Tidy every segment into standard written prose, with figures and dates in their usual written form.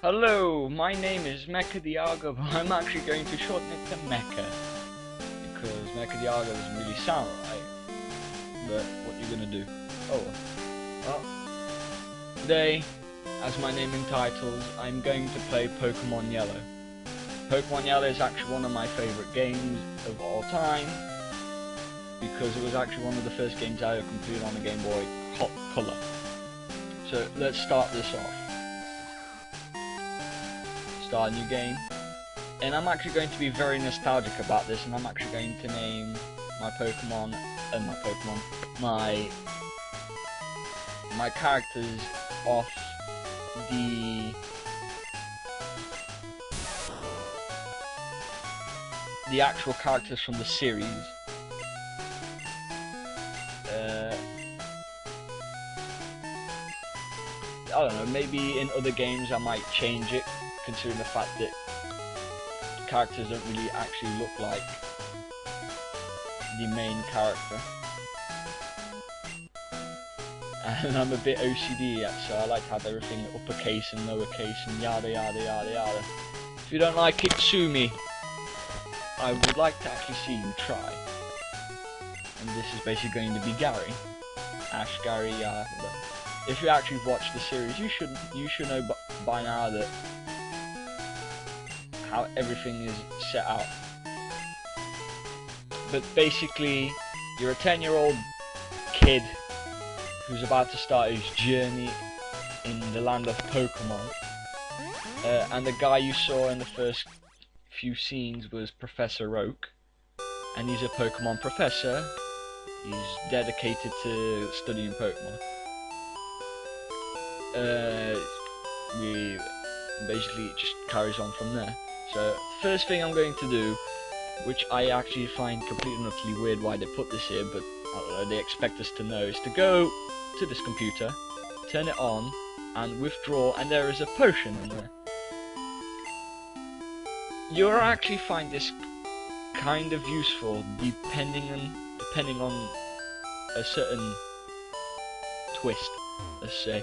Hello, my name is Mecha Diago, but I'm actually going to shorten it to Mecha because Mecha Diago doesn't really sound right. But what are you gonna do? Oh, well. Today, as my name entitles, I'm going to play Pokemon Yellow. Pokemon Yellow is actually one of my favourite games of all time because it was actually one of the first games I ever completed on the Game Boy Color. So let's start this off. Start a new game, and I'm actually going to be very nostalgic about this, and I'm actually going to name my Pokemon, my characters off the actual characters from the series. I don't know, maybe in other games I might change it, considering the fact that characters don't really actually look like the main character. And I'm a bit OCD yet, so I like to have everything uppercase and lowercase and yada yada yada yada. If you don't like it, sue me. I would like to actually see you try. And this is basically going to be Gary. Ash, Gary, if you actually watched the series, you should know by now that how everything is set out. But basically, you're a 10-year-old kid who's about to start his journey in the land of Pokemon. And the guy you saw in the first few scenes was Professor Oak, and he's a Pokemon professor. He's dedicated to studying Pokemon. We basically it just carries on from there. So first thing I'm going to do, which I actually find completely and utterly weird why they put this here, but I don't know, they expect us to know, is to go to this computer, turn it on, and withdraw, and there is a potion in there. You'll actually find this kind of useful depending on a certain twist. Let's say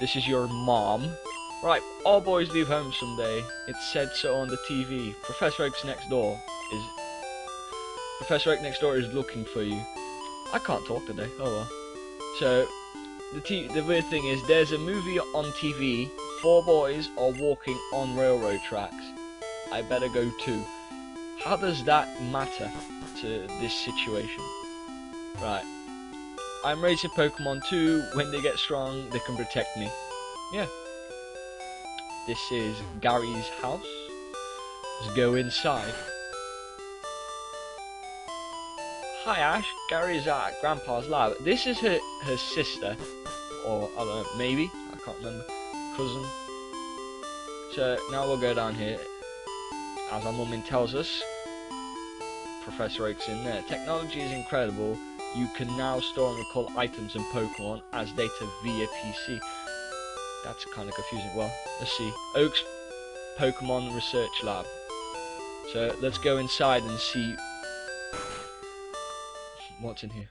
this is your mom. Right, all boys leave home someday. It said so on the TV. Professor Oak next door is looking for you. I can't talk today. Oh well. So the weird thing is, there's a movie on TV. 4 boys are walking on railroad tracks. I better go too. How does that matter to this situation? Right. I'm raising Pokemon too. When they get strong, they can protect me. Yeah. This is Gary's house. Let's go inside. Hi Ash, Gary's at Grandpa's lab. This is her sister, or I don't know, maybe, I can't remember, cousin. So now we'll go down here. As our mum tells us, Professor Oak's in there. Technology is incredible. You can now store and recall items and Pokemon as data via PC. That's kind of confusing. Well, let's see. Oak's Pokemon Research Lab. So let's go inside and see what's in here.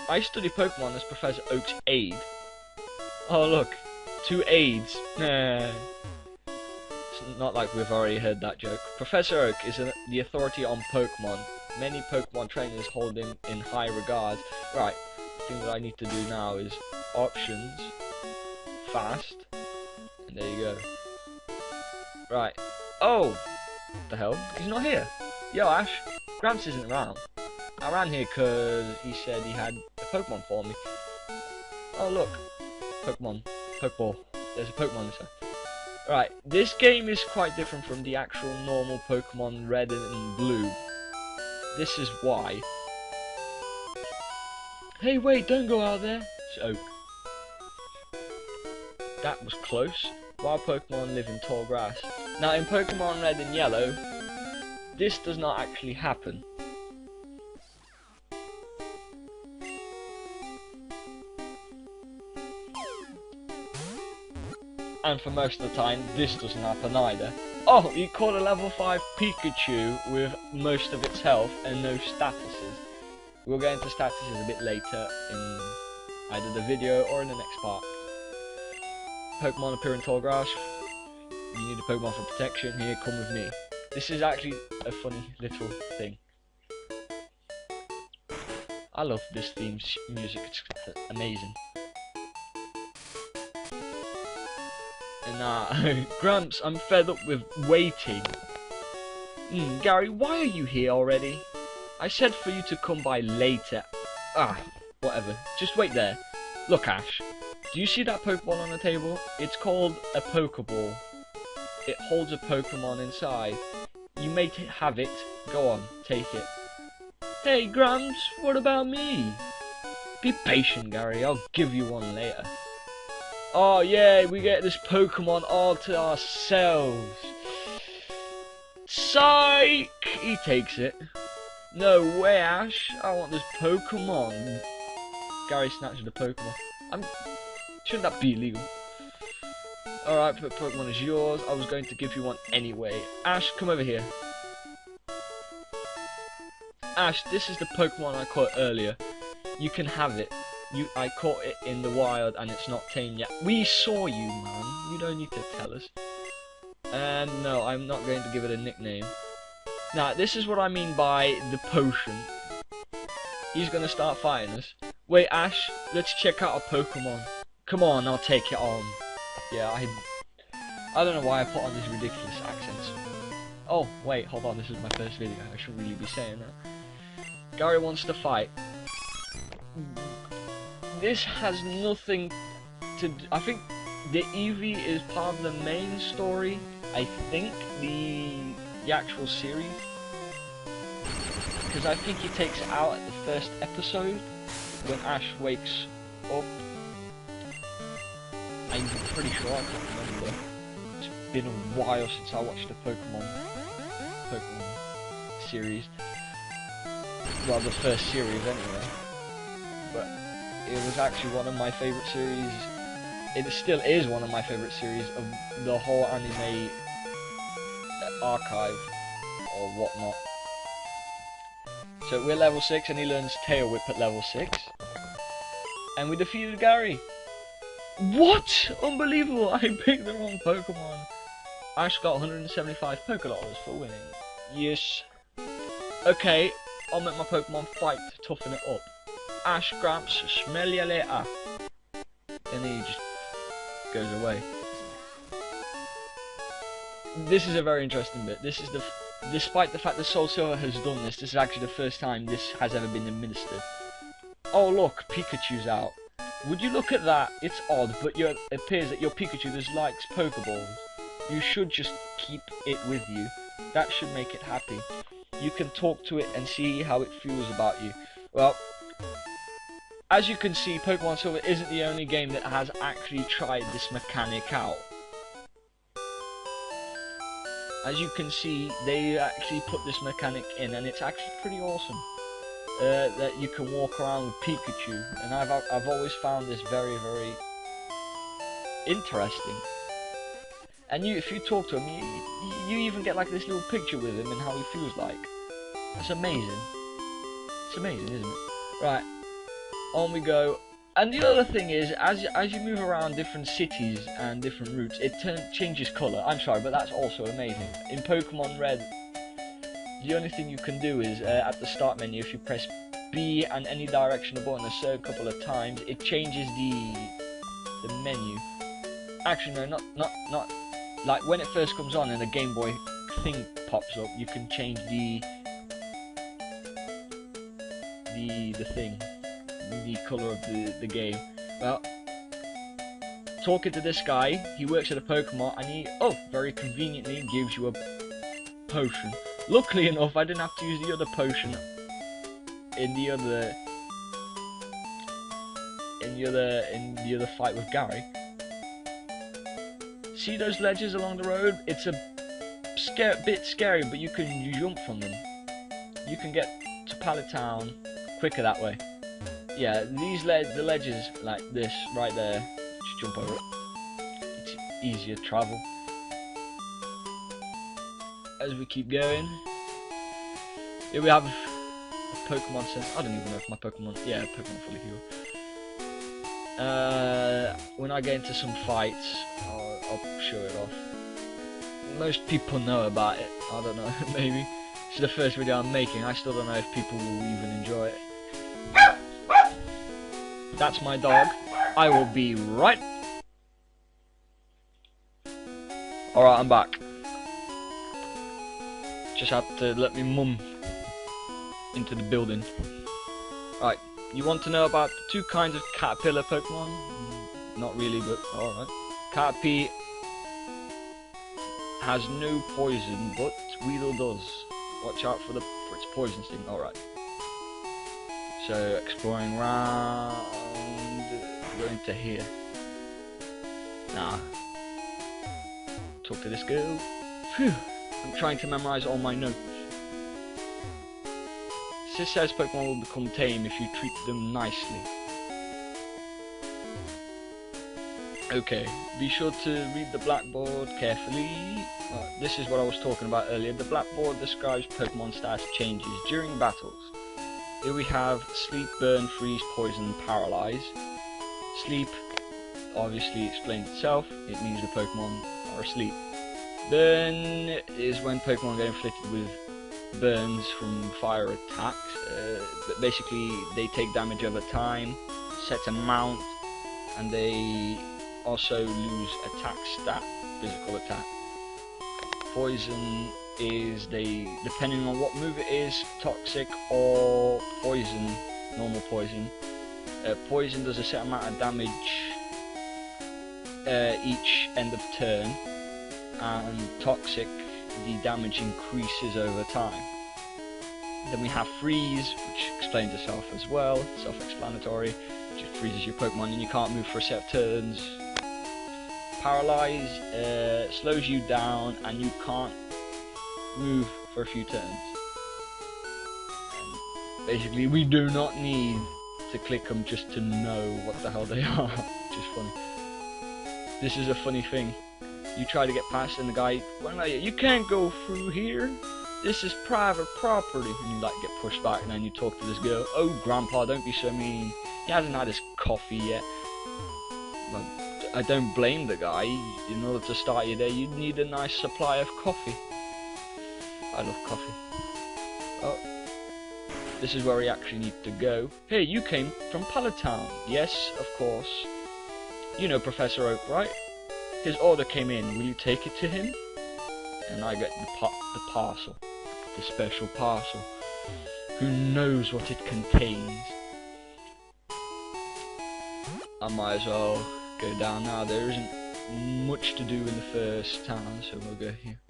I study Pokemon as Professor Oak's aide. Oh look, 2 aides. It's not like we've already heard that joke. Professor Oak is the authority on Pokemon. Many Pokemon trainers hold him in high regard. Right, the thing that I need to do now is options, fast, and there you go. Right. Oh! What the hell? He's not here. Yo Ash, Gramps isn't around. I ran here because he said he had a Pokemon for me. Oh look, Pokemon, Pokeball. There's a Pokemon inside. Right, this game is quite different from the actual normal Pokemon Red and Blue. This is why. Hey wait, don't go out there. It's Oak. That was close. Wild Pokemon live in tall grass. Now in Pokemon Red and Yellow, this does not actually happen. And for most of the time, this doesn't happen either. Oh, you caught a level 5 Pikachu with most of its health and no statuses. We'll get into statuses a bit later in either the video or in the next part. Pokemon appear in tall grass. You need a Pokemon for protection. Here, come with me. This is actually a funny little thing. I love this theme music. It's amazing. And Gramps, I'm fed up with waiting. Gary, why are you here already? I said for you to come by later. Whatever. Just wait there. Look, Ash. Do you see that Pokeball on the table? It's called a Pokeball. It holds a Pokemon inside. You may have it. Go on, take it. Hey, Gramps, what about me? Be patient, Gary. I'll give you one later. Oh, yeah, we get this Pokemon all to ourselves. Psych! He takes it. No way, Ash. I want this Pokemon. Gary snatches the Pokemon. Shouldn't that be illegal? Alright, Pokemon is yours. I was going to give you one anyway. Ash, come over here. Ash, this is the Pokemon I caught earlier. You can have it. I caught it in the wild and it's not tame yet. We saw you, man. You don't need to tell us. No, I'm not going to give it a nickname. Now, this is what I mean by the potion. He's gonna start fighting us. Wait, Ash, let's check out our Pokemon. Come on, I'll take it on. Yeah, I don't know why I put on these ridiculous accents. Oh, wait, hold on, this is my first video. I shouldn't really be saying that. Gary wants to fight. This has nothing to do. I think the Eevee is part of the main story. I think the actual series. Because I think he takes it out at the first episode when Ash wakes up. I'm pretty sure, I can't remember. It's been a while since I watched the Pokemon series. Well, the first series anyway. But it was actually one of my favourite series. It still is one of my favourite series of the whole anime archive or whatnot. So we're level 6 and he learns Tail Whip at level 6. And we defeated Gary. What? Unbelievable! I picked the wrong Pokemon. Ash got 175 Pokédollars for winning. Yes. Okay, I'll make my Pokemon fight to toughen it up. Ash, Gramps, smell ya later. And then he just goes away. This is a very interesting bit. This is despite the fact that Soul Silver has done this, this is actually the first time this has ever been administered. Oh look, Pikachu's out. Would you look at that? It's odd, but it appears that your Pikachu likes Pokeballs. You should just keep it with you. That should make it happy. You can talk to it and see how it feels about you. Well, as you can see, Pokemon Silver isn't the only game that has actually tried this mechanic out. As you can see, they actually put this mechanic in, and it's actually pretty awesome. That you can walk around with Pikachu, and I've always found this very, very interesting. And if you talk to him, you even get like this little picture with him and how he feels like. That's amazing. It's amazing, isn't it? Right, on we go. And the other thing is, as you move around different cities and different routes, it changes colour. I'm sorry, but that's also amazing. In Pokemon Red, the only thing you can do is, at the start menu, if you press B and any directional button a certain couple of times, it changes the menu. Actually, no, not like when it first comes on and the Game Boy thing pops up, you can change the colour of the game. Well, talking to this guy, he works at a Pokemon and he, very conveniently gives you a potion. Luckily enough, I didn't have to use the other potion in the other fight with Gary. See those ledges along the road? It's a bit scary, but you can jump from them. You can get to Pallet Town quicker that way. Yeah, the ledges like this right there. Just jump over it. It's easier to travel. As we keep going, here we have a Pokemon Center. I don't even know if my Pokemon. Yeah, Pokemon fully healed. When I get into some fights, I'll show it off. Most people know about it. I don't know, maybe. It's the first video I'm making. I still don't know if people will even enjoy it. That's my dog. I will be right. Alright, I'm back. Just had to let me mum into the building. Right, you want to know about the two kinds of caterpillar Pokemon? Not really, but alright. Caterpie has no poison, but Weedle does. Watch out for its poison sting. Alright. So, exploring around, going to here. Nah. Talk to this girl. Phew. I'm trying to memorize all my notes. Sis says Pokemon will become tame if you treat them nicely. Okay, be sure to read the blackboard carefully. This is what I was talking about earlier. The blackboard describes Pokemon status changes during battles. Here we have Sleep, Burn, Freeze, Poison, Paralyze. Sleep obviously explains itself. It means the Pokemon are asleep. Burn is when Pokemon get inflicted with burns from fire attacks. But basically they take damage over time, set amount, and they also lose attack stat, physical attack. Poison is depending on what move it is, toxic or poison, normal poison. Poison does a set amount of damage each end of turn, and toxic, the damage increases over time. Then we have freeze, which explains itself as well, self-explanatory, which freezes your Pokemon and you can't move for a set of turns. Paralyze slows you down and you can't move for a few turns. And basically, we do not need to click them just to know what the hell they are, which is funny. This is a funny thing. You try to get past and the guy, well, you can't go through here. This is private property. And you like get pushed back and then you talk to this girl. Oh, grandpa, don't be so mean. He hasn't had his coffee yet. Well, I don't blame the guy. In order to start your day, you need a nice supply of coffee. I love coffee. Oh, this is where we actually need to go. Hey, you came from Pallet Town. Yes, of course. You know Professor Oak, right? His order came in. Will you take it to him? And I get the parcel, the special parcel. Who knows what it contains? I might as well go down now. There isn't much to do in the first town, so we'll go here.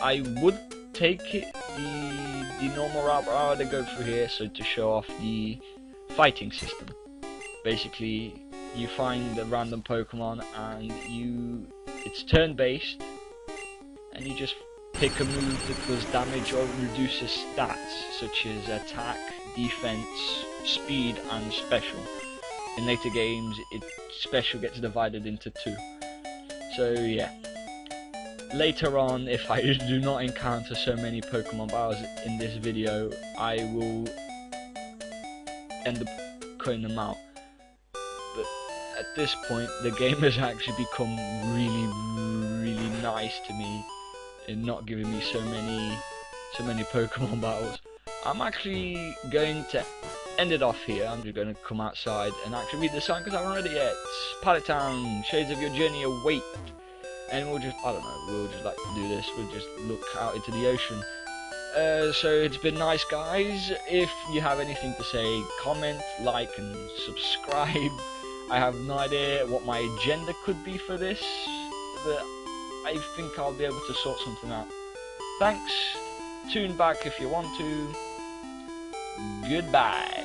I would take it the normal route, but I would go through here so to show off the fighting system. Basically, you find a random Pokemon and it's turn-based, and you just pick a move that does damage or reduces stats, such as attack, defense, speed, and special. In later games, special gets divided into two. So yeah. Later on, if I do not encounter so many Pokemon battles in this video, I will end up cutting them out. But at this point, the game has actually become really nice to me in not giving me so many Pokemon battles. I'm actually going to end it off here. I'm just going to come outside and actually read the sign because I haven't read it yet. Pallet Town, shades of your journey await. And we'll just, I don't know, we'll just like to do this. We'll just look out into the ocean. So it's been nice, guys. If you have anything to say, comment, like, and subscribe. I have no idea what my agenda could be for this, but I think I'll be able to sort something out. Thanks. Tune back if you want to. Goodbye.